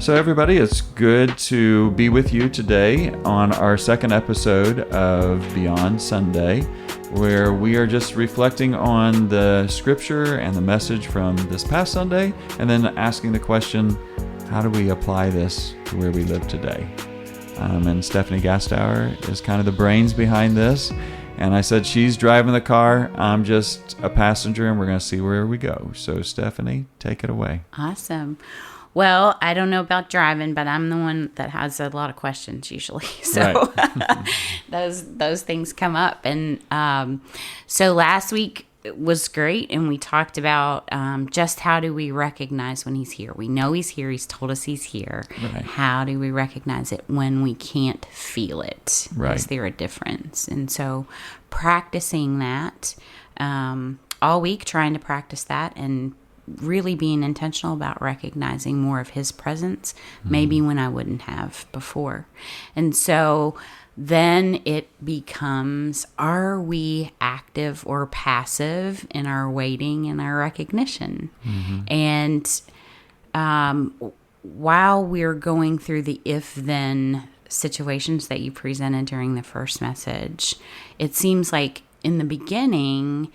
So everybody, it's good to be with you today on our second episode of Beyond Sunday, where we are just reflecting on the scripture and the message from this past Sunday, and then asking the question, how do we apply this to where we live today? And Stephanie Gastower is kind of the brains behind this. And I said she's driving the car, I'm just a passenger, and we're going to see where we go. So Stephanie, take it away. Awesome. Well, I don't know about driving, but I'm the one that has a lot of questions usually. So Right. those things come up. And so last week was great, and we talked about just how do we recognize when he's here. We know he's here. He's told us he's here. Right. How do we recognize it when we can't feel it? Right. Is there a difference? And so practicing that all week, trying to practice that and really being intentional about recognizing more of his presence, maybe when I wouldn't have before. And so then it becomes, are we active or passive in our waiting and our recognition? And while we're going through the if-then situations that you presented during the first message, it seems like in the beginning,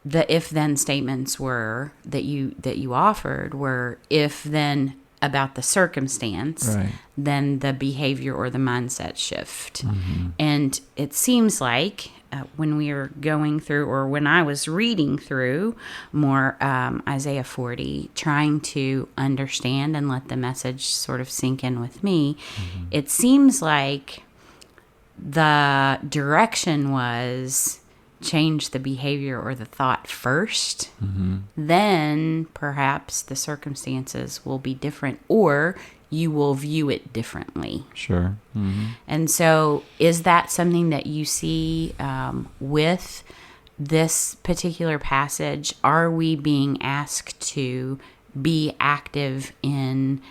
the if-then statements were that you offered were if-then about the circumstance, Right. then the behavior or the mindset shift. And it seems like when we are going through, or when I was reading through more Isaiah 40, trying to understand and let the message sort of sink in with me, it seems like the direction was change the behavior or the thought first, then perhaps the circumstances will be different, or you will view it differently. Sure. And so is that something that you see with this particular passage? Are we being asked to be active in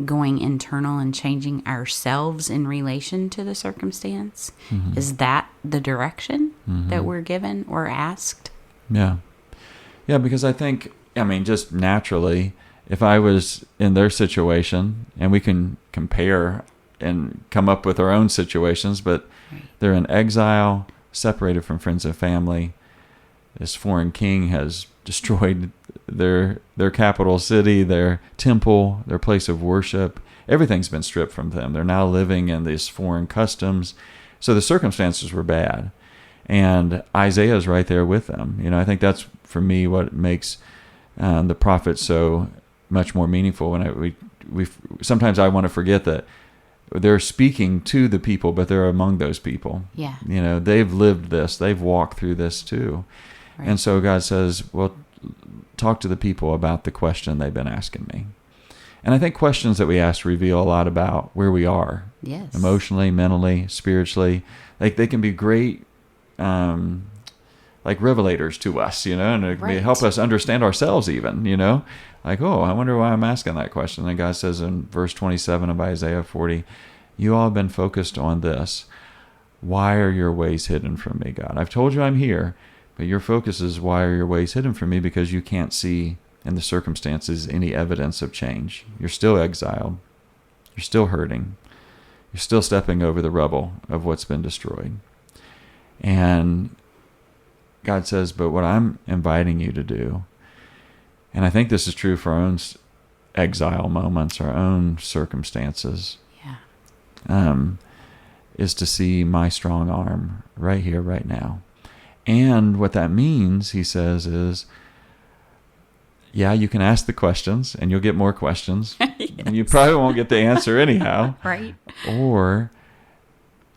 going internal and changing ourselves in relation to the circumstance? Is that the direction that we're given or asked? Yeah. Yeah, because I think, just naturally, if I was in their situation, and we can compare and come up with our own situations, but they're in exile, separated from friends and family. This foreign king has destroyed their capital city, their temple, their place of worship. Everything's been stripped from them. They're now living in these foreign customs. So the circumstances were bad. And Isaiah is right there with them. I think that's, for me, what makes the prophet so much more meaningful. And we sometimes I want to forget that they're speaking to the people, but they're among those people. Yeah. They've lived this. They've walked through this too. Right. And so God says, well, talk to the people about the question they've been asking me. And I think questions that we ask reveal a lot about where we are. Yes. Emotionally, mentally, spiritually. Like they can be great like revelators to us, and it can help us understand ourselves even, Like, oh, I wonder why I'm asking that question. And God says in verse 27 of Isaiah 40, you all have been focused on this. Why are your ways hidden from me, God? I've told you I'm here, but your focus is, why are your ways hidden from me? Because you can't see in the circumstances any evidence of change. You're still exiled. You're still hurting. You're still stepping over the rubble of what's been destroyed. And God says, but what I'm inviting you to do, and I think this is true for our own exile moments, our own circumstances, is to see my strong arm right here, right now. And what that means, he says, is, you can ask the questions, and you'll get more questions. Yes. And you probably won't get the answer anyhow. Right. Or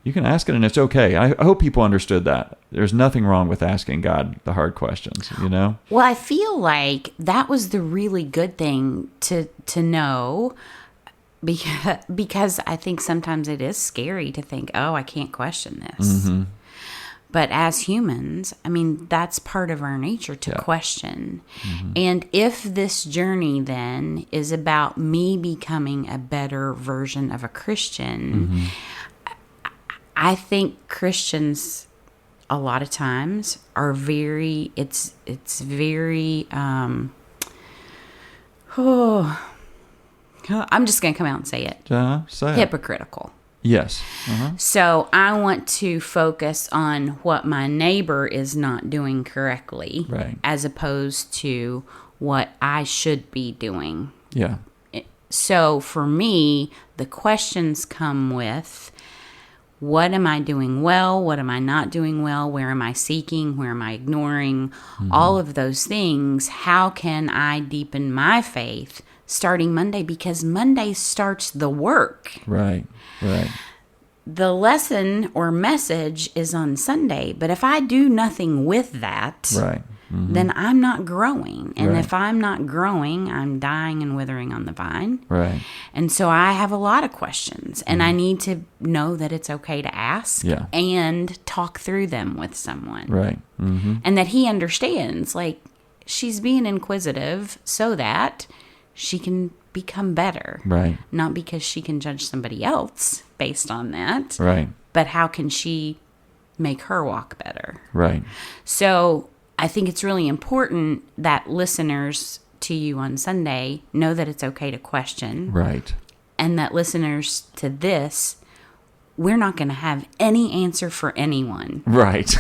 you can ask it, and it's okay. I hope people understood that. There's nothing wrong with asking God the hard questions, Well, I feel like that was the really good thing to know, because I think sometimes it is scary to think, oh, I can't question this. But as humans, that's part of our nature to question. And if this journey then is about me becoming a better version of a Christian, I think Christians a lot of times are very, it's very, I'm just going to come out and say it. Say it. Hypocritical. Yes. So I want to focus on what my neighbor is not doing correctly, Right. as opposed to what I should be doing. Yeah. So for me, the questions come with, what am I doing well? What am I not doing well? Where am I seeking? Where am I ignoring? All of those things. How can I deepen my faith starting Monday? Because Monday starts the work. Right. Right. The lesson or message is on Sunday. But if I do nothing with that, Right. then I'm not growing. And Right. if I'm not growing, I'm dying and withering on the vine. Right. And so I have a lot of questions, and I need to know that it's okay to ask Yeah. and talk through them with someone. Right. And that he understands, like, she's being inquisitive so that she can become better. Right. Not because she can judge somebody else based on that, Right. but how can she make her walk better? Right. So I think it's really important that listeners to you on Sunday know that it's okay to question, Right. and that listeners to this, we're not going to have any answer for anyone. Right.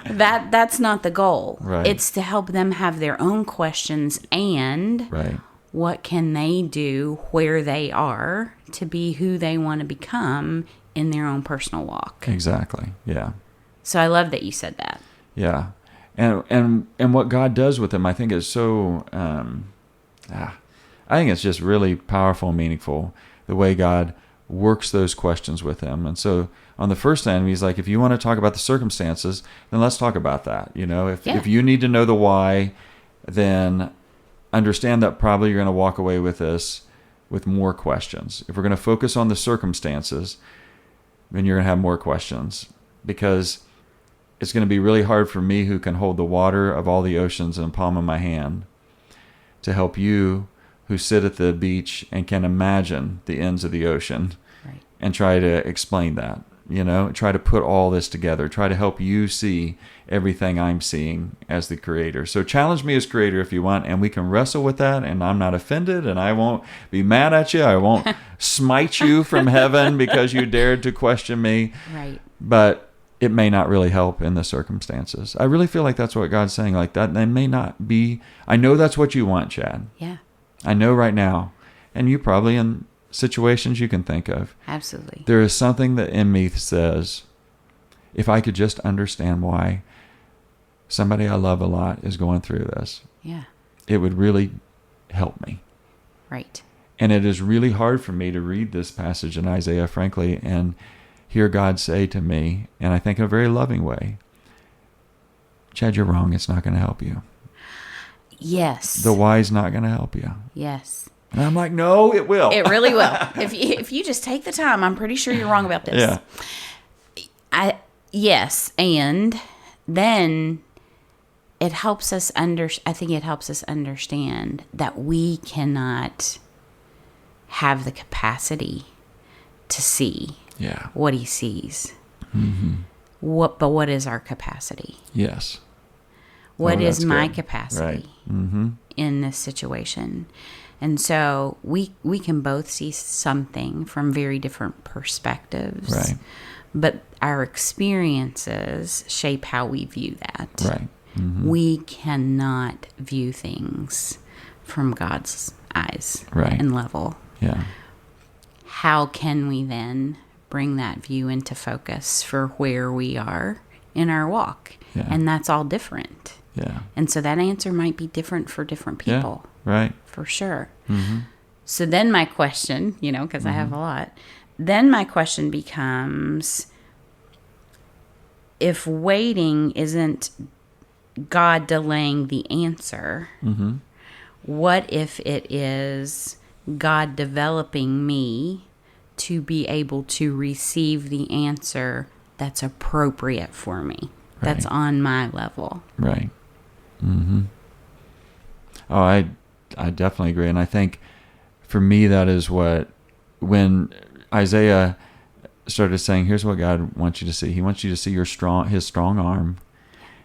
That's not the goal. Right. It's to help them have their own questions and Right. what can they do where they are to be who they want to become in their own personal walk. Exactly. Yeah. So I love that you said that. Yeah. And what God does with them, I think, is so. I think it's just really powerful and meaningful the way God works those questions with them. And so on the first end, he's like, if you want to talk about the circumstances, then let's talk about that. You know, if you need to know the why, then understand that probably you're going to walk away with this with more questions. If we're going to focus on the circumstances, then you're going to have more questions, because it's going to be really hard for me, who can hold the water of all the oceans in the palm of my hand, to help you who sit at the beach and can imagine the ends of the ocean, Right. and try to explain that, try to put all this together, try to help you see everything I'm seeing as the creator. So challenge me as creator if you want, and we can wrestle with that, and I'm not offended, and I won't be mad at you. I won't smite you from heaven because you dared to question me. Right. But it may not really help in the circumstances. I really feel like that's what God's saying, like that. They may not be. I know that's what you want, Chad. Yeah. I know right now, and you probably in situations you can think of. Absolutely. There is something that in me says, if I could just understand why somebody I love a lot is going through this, Yeah. it would really help me. Right. And it is really hard for me to read this passage in Isaiah, frankly, and hear God say to me, and I think in a very loving way, Chad, you're wrong. It's not going to help you. Yes. The why's not going to help you. Yes. And I'm like, no, it will. It really will. If you just take the time, I'm pretty sure you're wrong about this. Yeah. Yes, and then it helps us I think it helps us understand that we cannot have the capacity to see Yeah. what he sees. Mm-hmm. What is our capacity? Yes. What is that's my good. capacity Right. Mm-hmm. in this situation? And so we can both see something from very different perspectives. Right. But our experiences shape how we view that. Right. Mm-hmm. We cannot view things from God's eyes Right. and level. Yeah. How can we then bring that view into focus for where we are in our walk? Yeah. And that's all different. Yeah. And so that answer might be different for different people. Yeah. Right. For sure. Mm-hmm. So then my question, because I have a lot, then my question becomes, if waiting isn't God delaying the answer, Mm-hmm. what if it is God developing me to be able to receive the answer that's appropriate for me, that's Right. on my level? Right. Mm-hmm. Oh, I definitely agree. And I think for me, that is when Isaiah started saying, here's what God wants you to see. He wants you to see his strong arm.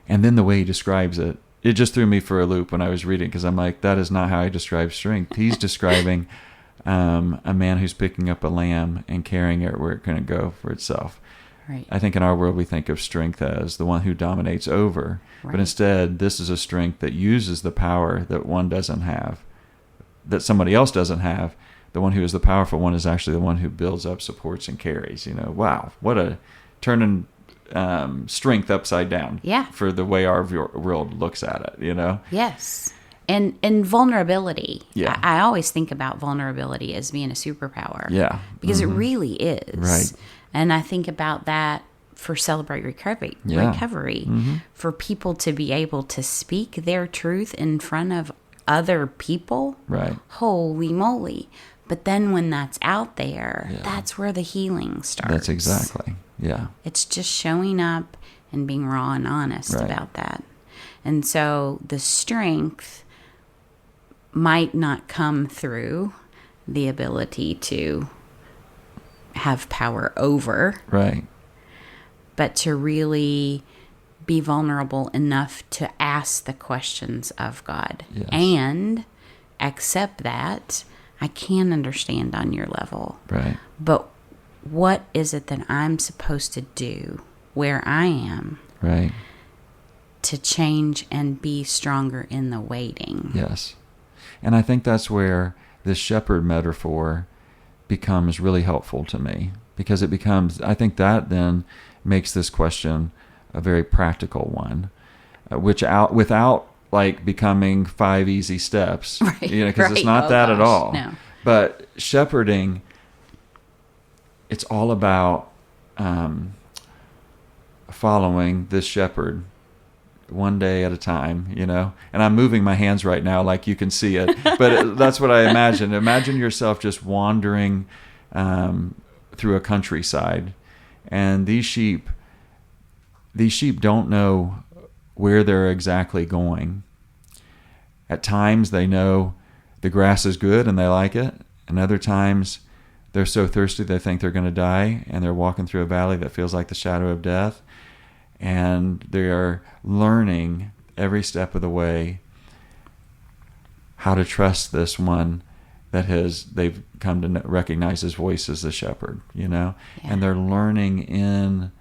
And then the way he describes it just threw me for a loop when I was reading, because I'm like, that is not how he describes strength. He's describing a man who's picking up a lamb and carrying it where it's going to go for itself. Right. I think in our world we think of strength as the one who dominates over, Right. but instead this is a strength that uses the power that one doesn't have, that somebody else doesn't have. The one who is the powerful one is actually the one who builds up, supports, and carries. Wow, what a turning strength upside down. Yeah. For the way our world looks at it. Yes. And vulnerability. Yeah. I always think about vulnerability as being a superpower. Yeah. Because it really is. Right. And I think about that for Celebrate Recovery. Yeah. For people to be able to speak their truth in front of other people. Right. Holy moly. But then when that's out there, Yeah. that's where the healing starts. That's exactly. Yeah. It's just showing up and being raw and honest Right. about that. And so the strength might not come through the ability to have power over, Right. but to really be vulnerable enough to ask the questions of God Yes. and accept that I can understand on your level. Right. But what is it that I'm supposed to do where I am Right. to change and be stronger in the waiting? Yes. And I think that's where this shepherd metaphor becomes really helpful to me, because it becomes, I think that then makes this question a very practical one, without like becoming 5 easy steps, Right, because it's right. not Oh, that at gosh, all. no. But shepherding, it's all about following this shepherd one day at a time, and I'm moving my hands right now like you can see it, but that's what I imagine. Imagine yourself just wandering through a countryside, and these sheep don't know where they're exactly going. At times they know the grass is good and they like it, and other times they're so thirsty they think they're going to die, and they're walking through a valley that feels like the shadow of death. And they are learning every step of the way how to trust this one that they've come to recognize his voice as the shepherd, Yeah. And they're learning in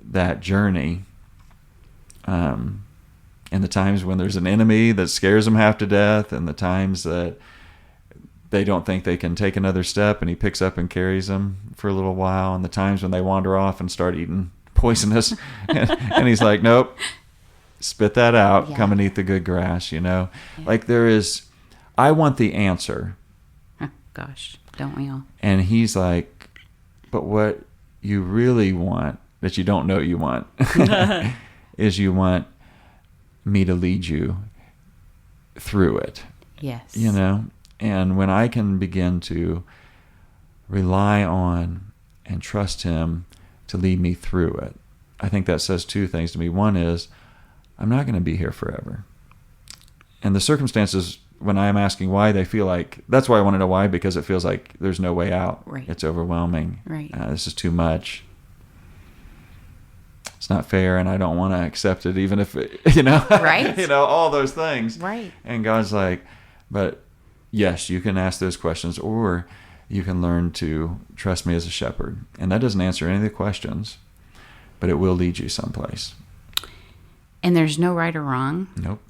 that journey, in the times when there's an enemy that scares them half to death, and the times that they don't think they can take another step and he picks up and carries them for a little while, and the times when they wander off and start eating poisonous and he's like, nope, spit that out. Yeah. Come and eat the good grass. Like I want the answer. Gosh, don't we all? And he's like, but what you really want that you don't know you want is you want me to lead you through it. Yes. And when I can begin to rely on and trust him to lead me through it, I think that says two things to me. One is, I'm not going to be here forever. And the circumstances, when I'm asking why, they feel like, that's why I want to know why, because it feels like there's no way out. Right. It's overwhelming. Right. This is too much. It's not fair, and I don't want to accept it, even if, Right. all those things. Right. And God's like, but yes, you can ask those questions, or you can learn to trust me as a shepherd. And that doesn't answer any of the questions, but it will lead you someplace. And there's no right or wrong. Nope.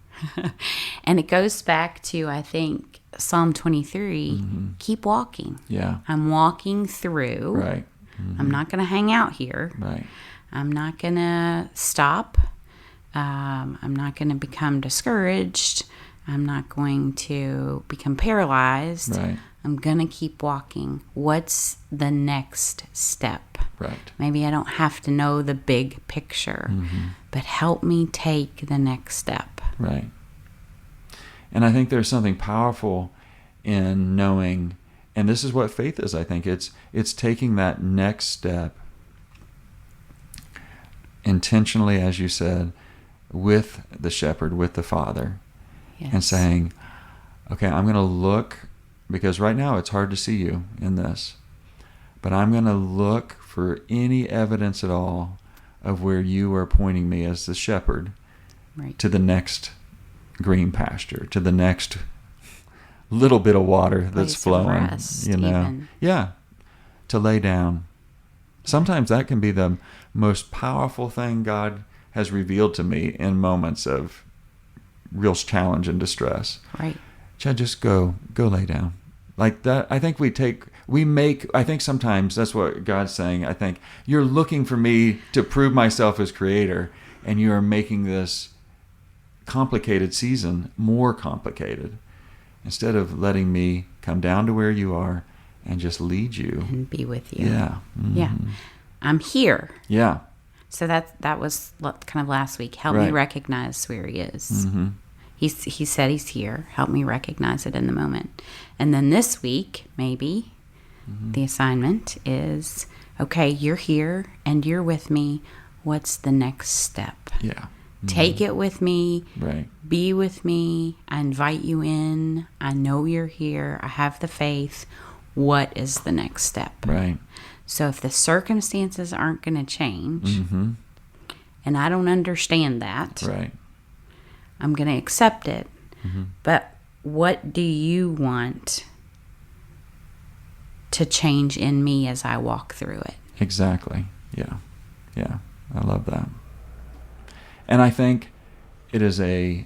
And it goes back to, I think, Psalm 23, keep walking. Yeah. I'm walking through. Right. I'm not going to hang out here. Right. I'm not going to stop. I'm not going to become discouraged. I'm not going to become paralyzed. Right. I'm going to keep walking. What's the next step? Right. Maybe I don't have to know the big picture, but help me take the next step. Right. And I think there's something powerful in knowing, and this is what faith is, I think. It's taking that next step intentionally, as you said, with the shepherd, with the Father, Yes. and saying, okay, I'm going to look, because right now it's hard to see you in this, but I'm going to look for any evidence at all of where you are pointing me as the shepherd Right. to the next green pasture, to the next little bit of water that's Place of flowing, rest, you know. even. Yeah. To lay down. Sometimes that can be the most powerful thing God has revealed to me in moments of real challenge and distress. Right. Chad, just go lay down. Like that, I think I think sometimes that's what God's saying. I think you're looking for me to prove myself as creator, and you are making this complicated season more complicated instead of letting me come down to where you are and just lead you. And be with you. Yeah. Mm-hmm. Yeah. I'm here. Yeah. So that was kind of last week. Help me Right. recognize where he is. Mm-hmm. He said he's here. Help me recognize it in the moment. And then this week, maybe, the assignment is, okay, you're here and you're with me. What's the next step? Yeah. Mm-hmm. Take it with me. Right. Be with me. I invite you in. I know you're here. I have the faith. What is the next step? Right. So if the circumstances aren't going to change, Mm-hmm. and I don't understand that, Right. I'm going to accept it. Mm-hmm. But what do you want to change in me as I walk through it? Exactly. Yeah. Yeah. I love that. And I think that's a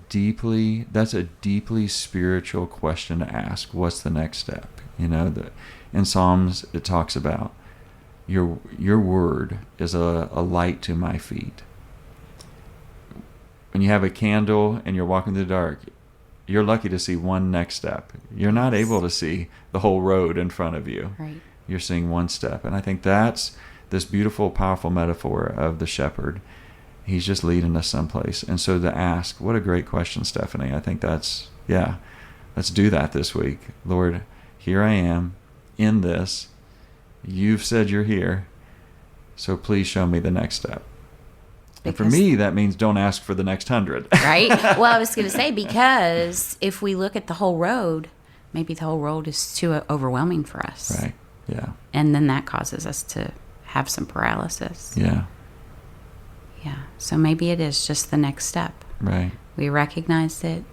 deeply spiritual question to ask. What's the next step? You know, in Psalms it talks about your word is a light to my feet. When you have a candle and you're walking through the dark, you're lucky to see one next step. You're not able to see the whole road in front of you. Right. You're seeing one step. And I think that's this beautiful, powerful metaphor of the shepherd. He's just leading us someplace. And so to ask, what a great question, Stephanie. I think let's do that this week. Lord, here I am in this. You've said you're here. So please show me the next step. And for me, that means don't ask for the next 100. Right? Well, I was going to say, because if we look at the whole road, maybe the whole road is too overwhelming for us. Right. Yeah. And then that causes us to have some paralysis. Yeah. Yeah. So maybe it is just the next step. Right. We recognized it.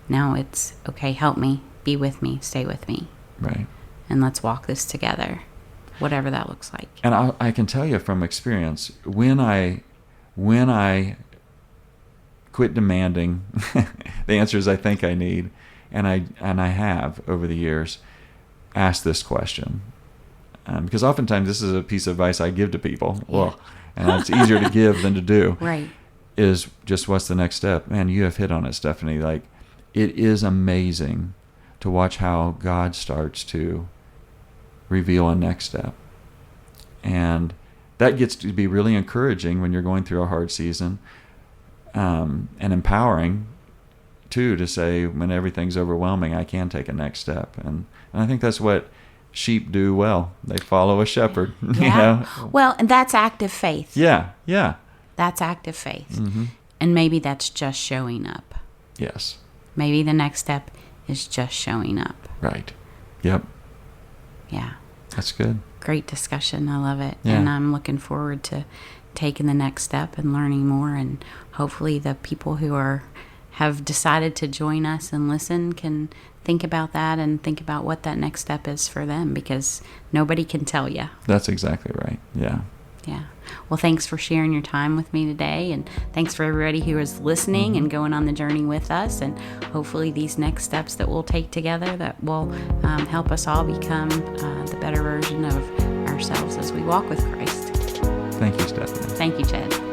Now it's, okay, help me, be with me, stay with me. Right. And let's walk this together, whatever that looks like. And I can tell you from experience, when I quit demanding the answers I think I need, and I have over the years asked this question, because oftentimes this is a piece of advice I give to people. Yeah. Well, and it's easier to give than to do. Right. Is just, what's the next step? Man, you have hit on it, Stephanie. Like, it is amazing to watch how God starts to reveal a next step. And that gets to be really encouraging when you're going through a hard season, and empowering, too, to say, when everything's overwhelming, I can take a next step. And I think that's what sheep do well. They follow a shepherd. Yeah. You know? Well, and that's active faith. Yeah, yeah. That's active faith. Mm-hmm. And maybe that's just showing up. Yes. Maybe the next step is just showing up. Right. Yep. Yeah. That's good. Great discussion. I love it. Yeah. And I'm looking forward to taking the next step and learning more. And hopefully the people who have decided to join us and listen can think about that and think about what that next step is for them, because nobody can tell you. That's exactly right. Yeah. Yeah. Well, thanks for sharing your time with me today. And thanks for everybody who is listening and going on the journey with us. And hopefully these next steps that we'll take together that will help us all become the better version of ourselves as we walk with Christ. Thank you, Stephanie. Thank you, Chad.